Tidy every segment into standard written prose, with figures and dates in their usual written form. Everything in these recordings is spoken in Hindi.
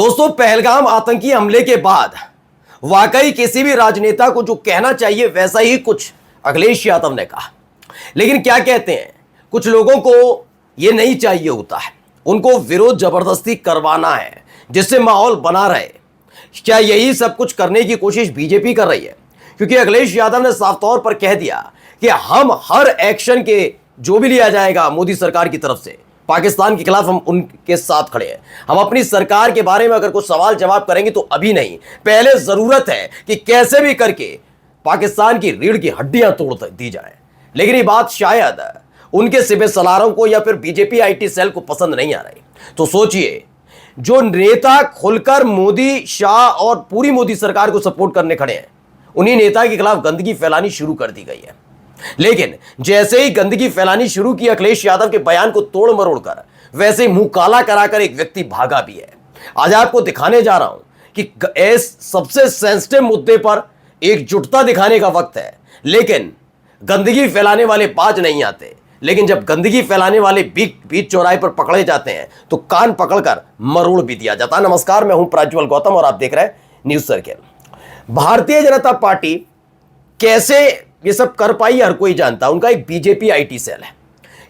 दोस्तों, पहलगाम आतंकी हमले के बाद वाकई किसी भी राजनेता को जो कहना चाहिए वैसा ही कुछ अखिलेश यादव ने कहा। लेकिन क्या कहते हैं, कुछ लोगों को यह नहीं चाहिए होता है, उनको विरोध जबरदस्ती करवाना है जिससे माहौल बना रहे। क्या यही सब कुछ करने की कोशिश बीजेपी कर रही है? क्योंकि अखिलेश यादव ने साफ तौर पर कह दिया कि हम हर एक्शन के जो भी लिया जाएगा मोदी सरकार की तरफ से पाकिस्तान के खिलाफ हम उनके साथ खड़े हैं। हम अपनी सरकार के बारे में अगर कुछ सवाल जवाब करेंगे तो अभी नहीं, पहले जरूरत है कि कैसे भी करके पाकिस्तान की रीढ़ की हड्डियां तोड़ दी जाए। लेकिन ये बात शायद उनके सिपह सलारों को या फिर बीजेपी आईटी सेल को पसंद नहीं आ रही। तो सोचिए, जो नेता खुलकर मोदी, शाह और पूरी मोदी सरकार को सपोर्ट करने खड़े हैं, उन्हीं नेता के खिलाफ गंदगी फैलानी शुरू कर दी गई है। लेकिन जैसे ही गंदगी फैलानी शुरू की अखिलेश यादव के बयान को तोड़ मरोड़ कर, वैसे मुंह काला कराकर एक व्यक्ति भागा भी है। आज आपको दिखाने जा रहा हूं कि इस सबसे सेंसिटिव मुद्दे पर एकजुटता दिखाने का वक्त है। लेकिन गंदगी फैलाने वाले बाज नहीं आते, लेकिन जब गंदगी फैलाने वाले बीच चौराहे पर पकड़े जाते हैं तो कान पकड़कर मरोड़ भी दिया जाता है। नमस्कार, मैं हूं प्रज्वल गौतम और आप देख रहे हैं news circle. Bharatiya Janata party कैसे ये सब कर पाई हर कोई जानता है। उनका एक बीजेपी आईटी सेल है,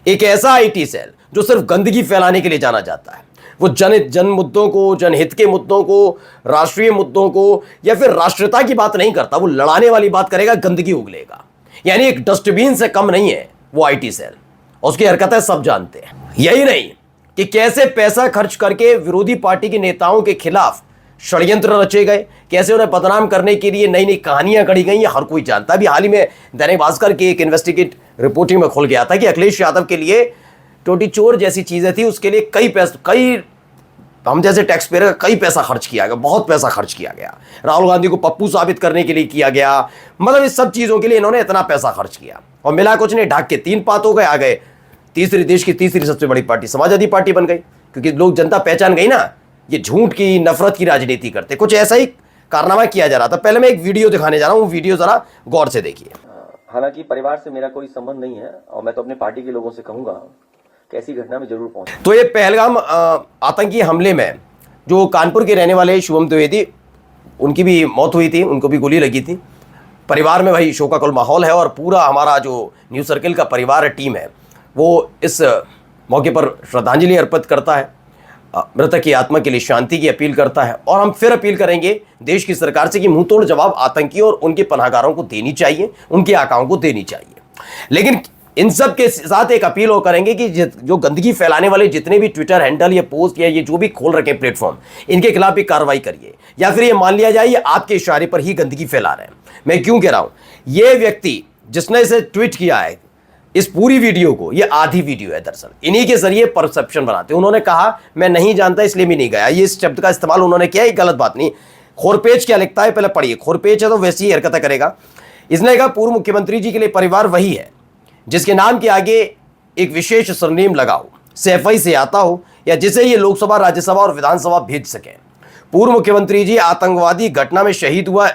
एक ऐसा आईटी सेल जो सिर्फ गंदगी फैलाने के लिए जाना जाता है। वो जन मुद्दों को, जनहित के मुद्दों को, राष्ट्रीय मुद्दों को या फिर राष्ट्रीयता की बात नहीं करता, वो लड़ाने वाली बात करेगा, गंदगी उगलेगा। यानी एक डस्टबिन से कम नहीं है वो आईटी सेल। उसकी हरकतें सब जानते हैं। यही नहीं कि कैसे पैसा खर्च करके विरोधी पार्टी के नेताओं के खिलाफ षड्यंत्र रचे गए, कैसे उन्हें बदनाम करने के लिए नई नई कहानियां गढ़ी गई, हर कोई जानता है। अभी हाल ही में दैनिक भास्कर की एक इन्वेस्टिगेट रिपोर्टिंग में खुल गया था कि अखिलेश यादव के लिए टोटी चोर जैसी चीजें थी, उसके लिए कई हम जैसे टैक्स पेयर का कई पैसा खर्च किया गया, बहुत पैसा खर्च किया गया। राहुल गांधी को पप्पू साबित करने के लिए किया गया। मतलब इस सब चीजों के लिए इन्होंने इतना पैसा खर्च किया और मिला कुछ नहीं, ढाक के 3 पात हो गए, आ गए देश की तीसरी सबसे बड़ी पार्टी समाजवादी पार्टी बन गई। क्योंकि लोग, जनता पहचान गई ना, ये झूठ की, नफरत की राजनीति करते। कुछ ऐसा ही कारनामा किया जा रहा था। पहले मैं एक वीडियो दिखाने जा रहा हूँ, वीडियो जरा गौर से देखिए। हालांकि परिवार से मेरा कोई संबंध नहीं है और मैं तो अपने पार्टी के लोगों से कहूंगा कि ऐसी घटना में जरूर पहुंचे। तो ये पहलगाम आतंकी हमले में जो कानपुर के रहने वाले शुभम द्विवेदी, उनकी भी मौत हुई थी, उनको भी गोली लगी थी। परिवार में भाई शोकाकुल माहौल है और पूरा हमारा जो न्यूज सर्किल का परिवार टीम है वो इस मौके पर श्रद्धांजलि अर्पित करता है, मृतक की आत्मा के लिए शांति की अपील करता है। और हम फिर अपील करेंगे देश की सरकार से कि मुंहतोड़ जवाब आतंकियों और उनके पनाहगारों को देनी चाहिए, उनके आकाओं को देनी चाहिए। लेकिन इन सब के साथ एक अपील और करेंगे कि जो गंदगी फैलाने वाले जितने भी ट्विटर हैंडल या पोस्ट या ये जो भी खोल रखे प्लेटफॉर्म, इनके खिलाफ भी कार्रवाई करिए, या फिर ये मान लिया जाए ये आपके इशारे पर ही गंदगी फैला रहे हैं। मैं क्यों कह रहा हूं, ये व्यक्ति जिसने इसे ट्वीट किया है, इस पूरी वीडियो को, ये आधी वीडियो है दरअसल, इन्हीं के जरिए परसेप्शन बनाते। उन्होंने कहा मैं नहीं जानता इसलिए भी नहीं गया, ये इस शब्द का इस्तेमाल उन्होंने किया, ये गलत बात नहीं। खोरपेच क्या लिखता है पहले पढ़िए। खोरपेच है तो वैसी ही हरकतें करेगा। इसने कहा पूर्व मुख्यमंत्री जी के लिए परिवार वही है जिसके नाम के आगे एक विशेष सरनेम लगा हो, सैफई से आता हो, या जिसे ये लोकसभा, राज्यसभा और विधानसभा भेज सके। पूर्व मुख्यमंत्री जी आतंकवादी घटना में शहीद हुआ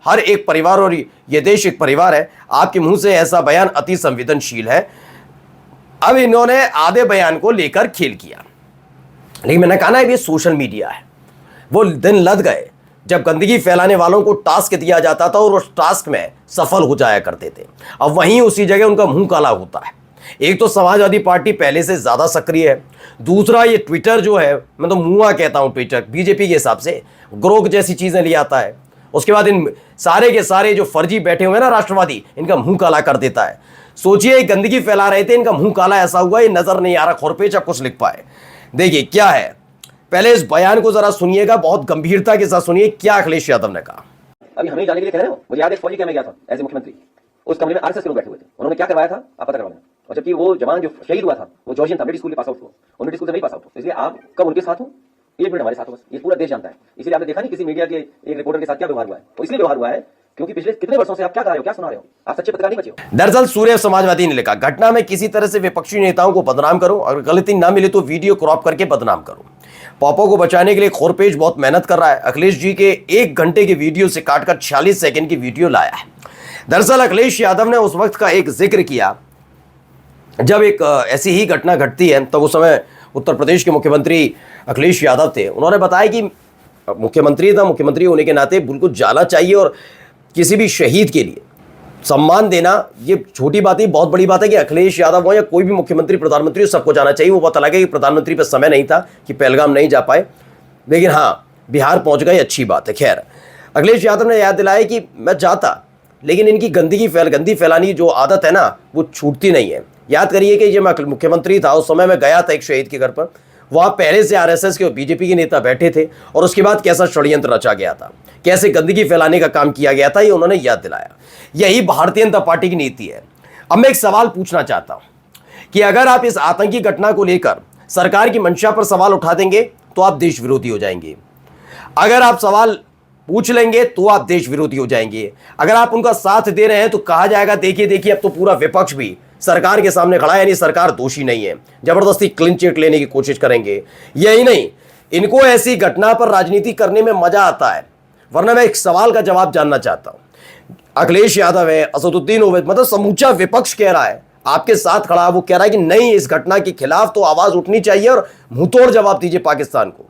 हर एक परिवार, और यह देश एक परिवार है। आपके मुंह से ऐसा बयान अति संवेदनशील है। अब इन्होंने आधे बयान को लेकर खेल किया। लेकिन मैंने कहा ना, ये सोशल मीडिया है। वो दिन लद गए जब गंदगी फैलाने वालों को टास्क दिया जाता था और उस टास्क में सफल हो जाया करते थे। अब वहीं उसी जगह उनका मुंह काला होता है। एक तो समाजवादी पार्टी पहले से ज्यादा सक्रिय है, दूसरा ये ट्विटर जो है, मैं तो मुआ कहता हूं ट्विटर, बीजेपी के हिसाब से ग्रोक जैसी चीजें ले आता है। उसके बाद इन सारे के सारे जो फर्जी बैठे हुए ना राष्ट्रवादी, इनका मुंह काला कर देता है। सोचिए, गंदगी फैला रहे थे, इनका मुंह काला ऐसा हुआ ये नजर नहीं आ रहा, खोरपेच कुछ लिख पाए। देखिए क्या है, पहले इस बयान को जरा सुनिएगा, बहुत गंभीरता के साथ सुनिए क्या अखिलेश यादव ने कहा। अभी हमें जाने के लिए कह रहे हो, मुझे याद है फौजी कैंप में गया था एज ए मुख्यमंत्री। उस कमरे में आरएसएस के लोग बैठे हुए थे, उन्होंने क्या करवाया था आप पता करवाना। और जबकि वो जवान जो शहीद हुआ था वो जॉर्जियन था, मिडिल स्कूल के पास आउट हुआ, और मिडिल स्कूल से नहीं पास आउट हुआ। इसलिए आप कब उनके साथ हो, 1 मिनट हमारे साथ हो, बस ये पूरा देश जानता है। इसलिए आपने देखा नहीं किसी मीडिया के एक रिपोर्टर के साथ क्या व्यवहार हुआ है, तो इसलिए व्यवहार हुआ है क्योंकि पिछले कितने वर्षों से आप क्या कर रहे हो, क्या सुना रहे हो, आप सच्चे पत्रकार नहीं बचे हो। दरअसल सूर्य समाजवादी ने लिखा, घटना में किसी तरह से विपक्षी नेताओं को बदनाम करो, अगर गलती ना मिले तो वीडियो क्रॉप करके बदनाम करो। पॉपो को बचाने के लिए खोरपेज बहुत मेहनत कर रहा है। अखिलेश जी के 1 घंटे के वीडियो से काटकर 46 सेकंड की वीडियो लाया है। दरअसल अखिलेश यादव ने उस वक्त का एक जिक्र किया जब एक ऐसी ही घटना घटती है, तब उस समय उत्तर प्रदेश के मुख्यमंत्री अखिलेश यादव थे, उन्होंने बताया कि मुख्यमंत्री था, मुख्यमंत्री होने के नाते बिल्कुल जाना चाहिए और किसी भी शहीद के लिए सम्मान देना ये छोटी बात है, बहुत बड़ी बात है कि अखिलेश यादव हो या कोई भी मुख्यमंत्री प्रधानमंत्री हो, सबको जाना चाहिए। वो बात अलग है कि प्रधानमंत्री पर समय नहीं था कि पहलगाम नहीं जा पाए, लेकिन हाँ बिहार पहुंच गए, अच्छी बात है। खैर, अखिलेश यादव ने याद दिलाया कि मैं जाता, लेकिन इनकी गंदी फैलानी जो आदत है ना वो छूटती नहीं है। याद करिए कि जब मैं मुख्यमंत्री था उस समय मैं गया था एक शहीद के घर पर, वहाँ पहले से आरएसएस के और बीजेपी के नेता बैठे थे और उसके बाद कैसा षड्यंत्र रचा गया था, कैसे गंदगी फैलाने का काम किया गया था, ये उन्होंने याद दिलाया। यही भारतीय जनता पार्टी की नीति है। अब मैं एक सवाल पूछना चाहता हूं कि अगर आप इस आतंकी घटना को लेकर सरकार की मंशा पर सवाल उठा देंगे तो आप देश विरोधी हो जाएंगे। अगर आप सवाल पूछ लेंगे तो आप देश विरोधी हो जाएंगे। अगर आप उनका साथ दे रहे हैं तो कहा जाएगा देखिए देखिए अब तो पूरा विपक्ष भी सरकार के सामने खड़ा है, यानी सरकार दोषी नहीं है, जबरदस्ती क्लीन चिट लेने की कोशिश करेंगे। यही नहीं, इनको ऐसी घटना पर राजनीति करने में मजा आता है। वरना मैं एक सवाल का जवाब जानना चाहता हूं, अखिलेश यादव है, असदुद्दीन ओवैसी, मतलब समूचा विपक्ष कह रहा है आपके साथ खड़ा, वो कह रहा है कि नहीं इस घटना के खिलाफ तो आवाज उठनी चाहिए और मुंहतोड़ जवाब दीजिए पाकिस्तान को।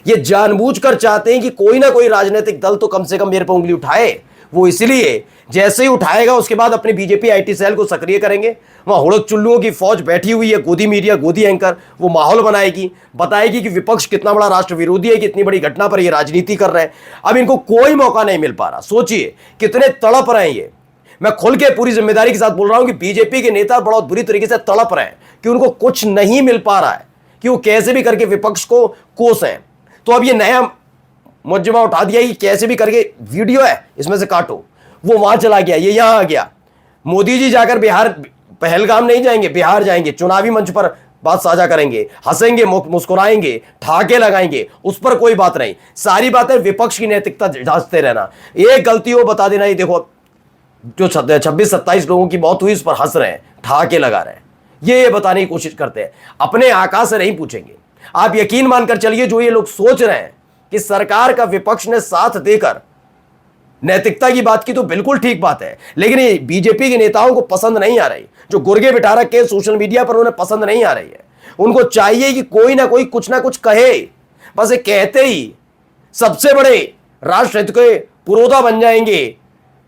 ये जानबूझकर चाहते हैं कि कोई ना कोई राजनीतिक दल तो कम से कम मेरे पर उंगली उठाए। वो इसलिए जैसे ही उठाएगा उसके बाद अपने बीजेपी आईटी सेल को सक्रिय करेंगे, वहां हुड़क चुल्लुओं की फौज बैठी हुई है, गोदी मीडिया, गोदी एंकर, वो माहौल बनाएगी, बताएगी कि विपक्ष कितना बड़ा राष्ट्र विरोधी है कि इतनी बड़ी घटना पर ये राजनीति कर रहे हैं। अब इनको कोई मौका नहीं मिल पा रहा। सोचिए कितने तड़प रहे हैं ये। मैं खुल के पूरी जिम्मेदारी के साथ बोल रहा हूं कि बीजेपी के नेता बहुत बुरी तरीके से तड़प रहे हैं कि उनको कुछ नहीं मिल पा रहा है कि वो कैसे भी करके विपक्ष को कोसें। तो अब ये नया मुजमा उठा दिया कि कैसे भी करके वीडियो है इसमें से काटो, वो वहां चला गया, ये यहां आ गया। मोदी जी जाकर बिहार, पहलगाम नहीं जाएंगे, बिहार जाएंगे, चुनावी मंच पर बात साझा करेंगे, हंसेंगे, मुस्कुराएंगे, ठहाके लगाएंगे, उस पर कोई बात नहीं। सारी बातें विपक्ष की नैतिकता जांचते रहना। एक गलती हो बता देना, ये देखो जो 26-27 लोगों की मौत हुई उस पर हंस रहे हैं, ठहाके लगा रहे हैं, ये बताने की कोशिश करते हैं। अपने आका से नहीं पूछेंगे। आप यकीन मानकर चलिए जो ये लोग सोच रहे हैं कि सरकार का विपक्ष ने साथ देकर नैतिकता की बात की तो बिल्कुल ठीक बात है, लेकिन ये बीजेपी के नेताओं को पसंद नहीं आ रही, जो गुर्गे बिठा रखे के सोशल मीडिया पर उन्हें पसंद नहीं आ रही है। उनको चाहिए कि कोई ना कोई कुछ ना कुछ कहे, बस ये कहते ही सबसे बड़े राष्ट्र हित के पुरोधा बन जाएंगे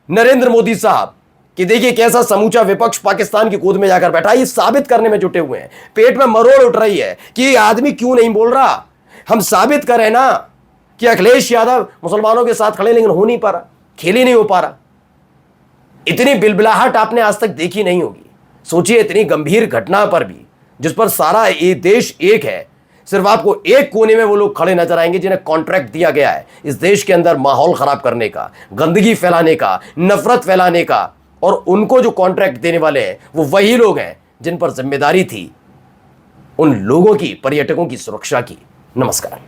नरेंद्र मोदी साहब कि देखिए कैसा समूचा विपक्ष पाकिस्तान की गोद में जाकर बैठा। ये साबित करने में जुटे हुए हैं, पेट में मरोड़ उठ रही है कि ये आदमी क्यों नहीं बोल रहा। हम साबित करें ना कि अखिलेश यादव मुसलमानों के साथ खड़े, लेकिन हो नहीं पा रहा, खेल ही नहीं हो पा रहा। इतनी बिलबिलाहट आपने आज तक देखी नहीं होगी। सोचिए इतनी गंभीर घटना पर भी जिस पर सारा ये देश एक है, सिर्फ आपको एक कोने में वो लोग खड़े नजर आएंगे जिन्हें कॉन्ट्रैक्ट दिया गया है इस देश के अंदर माहौल खराब करने का, गंदगी फैलाने का, नफरत फैलाने का। और उनको जो कॉन्ट्रैक्ट देने वाले हैं वो वही लोग हैं जिन पर जिम्मेदारी थी उन लोगों की, पर्यटकों की सुरक्षा की। नमस्कार।